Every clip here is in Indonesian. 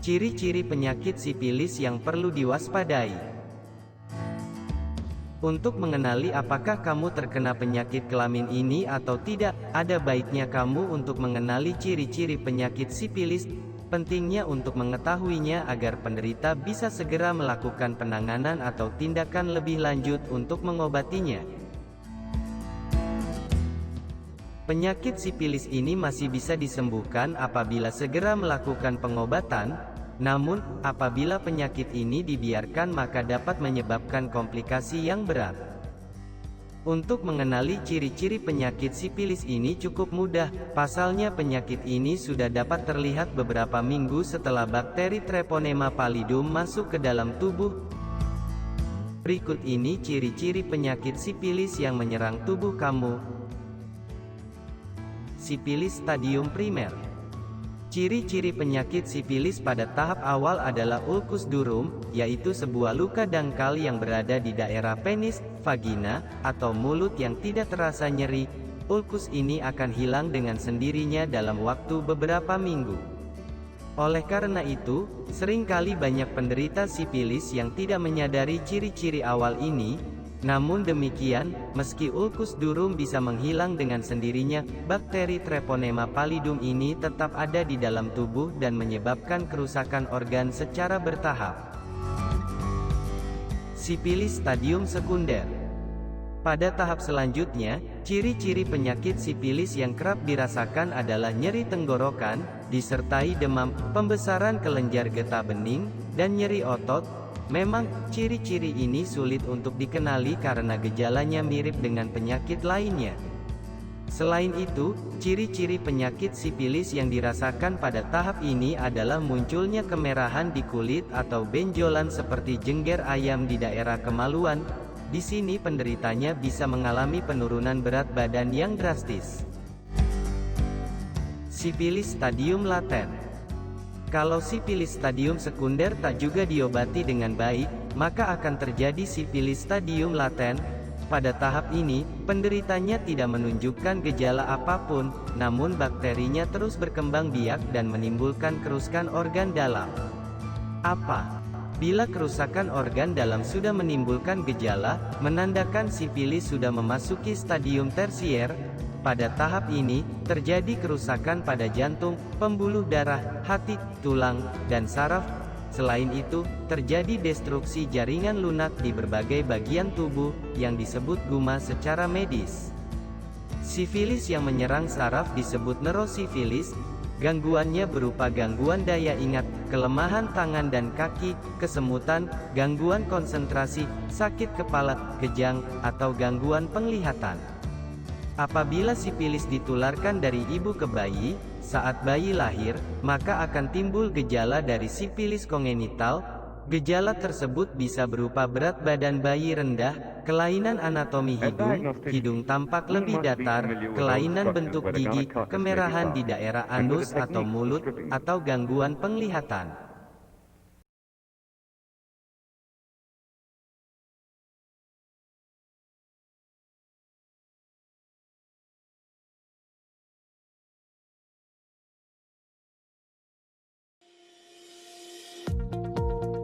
Ciri-ciri penyakit sipilis yang perlu diwaspadai. Untuk mengenali apakah kamu terkena penyakit kelamin ini atau tidak, ada baiknya kamu untuk mengenali ciri-ciri penyakit sipilis. Pentingnya untuk mengetahuinya agar penderita bisa segera melakukan penanganan atau tindakan lebih lanjut untuk mengobatinya. Penyakit sipilis ini masih bisa disembuhkan apabila segera melakukan pengobatan, namun, apabila penyakit ini dibiarkan maka dapat menyebabkan komplikasi yang berat. Untuk mengenali ciri-ciri penyakit sipilis ini cukup mudah, pasalnya penyakit ini sudah dapat terlihat beberapa minggu setelah bakteri Treponema pallidum masuk ke dalam tubuh. Berikut ini ciri-ciri penyakit sipilis yang menyerang tubuh kamu. Sipilis stadium primer. Ciri-ciri penyakit sipilis pada tahap awal adalah ulcus durum, yaitu sebuah luka dangkal yang berada di daerah penis, vagina, atau mulut yang tidak terasa nyeri. Ulcus ini akan hilang dengan sendirinya dalam waktu beberapa minggu. Oleh karena itu, seringkali banyak penderita sipilis yang tidak menyadari ciri-ciri awal ini. Namun demikian, meski ulcus durum bisa menghilang dengan sendirinya, bakteri Treponema pallidum ini tetap ada di dalam tubuh dan menyebabkan kerusakan organ secara bertahap. Sipilis stadium sekunder. Pada tahap selanjutnya, ciri-ciri penyakit sipilis yang kerap dirasakan adalah nyeri tenggorokan, disertai demam, pembesaran kelenjar getah bening, dan nyeri otot. Memang, ciri-ciri ini sulit untuk dikenali karena gejalanya mirip dengan penyakit lainnya. Selain itu, ciri-ciri penyakit sipilis yang dirasakan pada tahap ini adalah munculnya kemerahan di kulit atau benjolan seperti jengger ayam di daerah kemaluan. Di sini penderitanya bisa mengalami penurunan berat badan yang drastis. Sipilis stadium laten. Kalau sipilis stadium sekunder tak juga diobati dengan baik, maka akan terjadi sipilis stadium laten. Pada tahap ini, penderitanya tidak menunjukkan gejala apapun, namun bakterinya terus berkembang biak dan menimbulkan kerusakan organ dalam. Bila kerusakan organ dalam sudah menimbulkan gejala, menandakan sipilis sudah memasuki stadium tersier. Pada tahap ini, terjadi kerusakan pada jantung, pembuluh darah, hati, tulang, dan saraf. Selain itu, terjadi destruksi jaringan lunak di berbagai bagian tubuh, yang disebut guma secara medis. Sifilis yang menyerang saraf disebut neurosifilis. Gangguannya berupa gangguan daya ingat, kelemahan tangan dan kaki, kesemutan, gangguan konsentrasi, sakit kepala, kejang, atau gangguan penglihatan. Apabila sipilis ditularkan dari ibu ke bayi, saat bayi lahir, maka akan timbul gejala dari sipilis kongenital. Gejala tersebut bisa berupa berat badan bayi rendah, kelainan anatomi hidung tampak lebih datar, kelainan bentuk gigi, kemerahan di daerah anus atau mulut, atau gangguan penglihatan.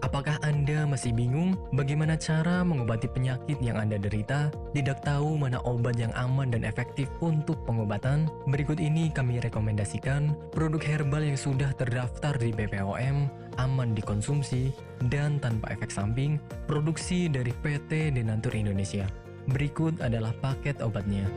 Apakah Anda masih bingung bagaimana cara mengobati penyakit yang Anda derita? Tidak tahu mana obat yang aman dan efektif untuk pengobatan? Berikut ini kami rekomendasikan produk herbal yang sudah terdaftar di BPOM, aman dikonsumsi, dan tanpa efek samping, produksi dari PT Denatur Indonesia. Berikut adalah paket obatnya.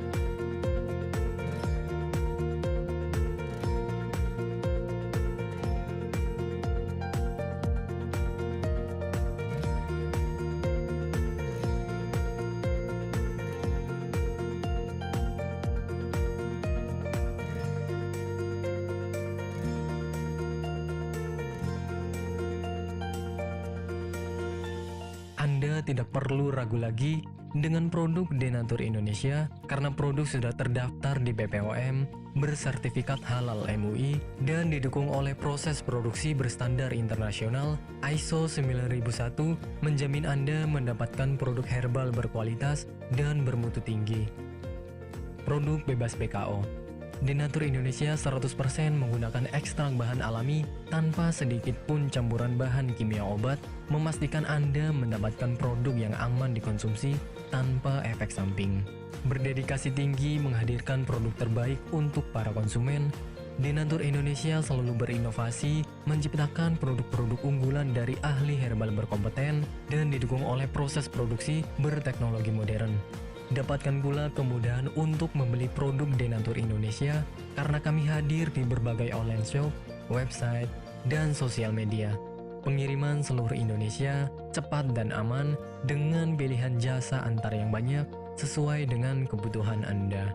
Anda tidak perlu ragu lagi dengan produk Denatur Indonesia karena produk sudah terdaftar di BPOM, bersertifikat halal MUI, dan didukung oleh proses produksi berstandar internasional ISO 9001, menjamin Anda mendapatkan produk herbal berkualitas dan bermutu tinggi. Produk bebas PKO. Denatur Indonesia 100% menggunakan ekstrak bahan alami tanpa sedikit pun campuran bahan kimia obat, memastikan Anda mendapatkan produk yang aman dikonsumsi tanpa efek samping. Berdedikasi tinggi menghadirkan produk terbaik untuk para konsumen, Denatur Indonesia selalu berinovasi, menciptakan produk-produk unggulan dari ahli herbal berkompeten dan didukung oleh proses produksi berteknologi modern. Dapatkan pula kemudahan untuk membeli produk Denatur Indonesia karena kami hadir di berbagai online shop, website, dan sosial media. Pengiriman seluruh Indonesia cepat dan aman dengan pilihan jasa antar yang banyak sesuai dengan kebutuhan Anda.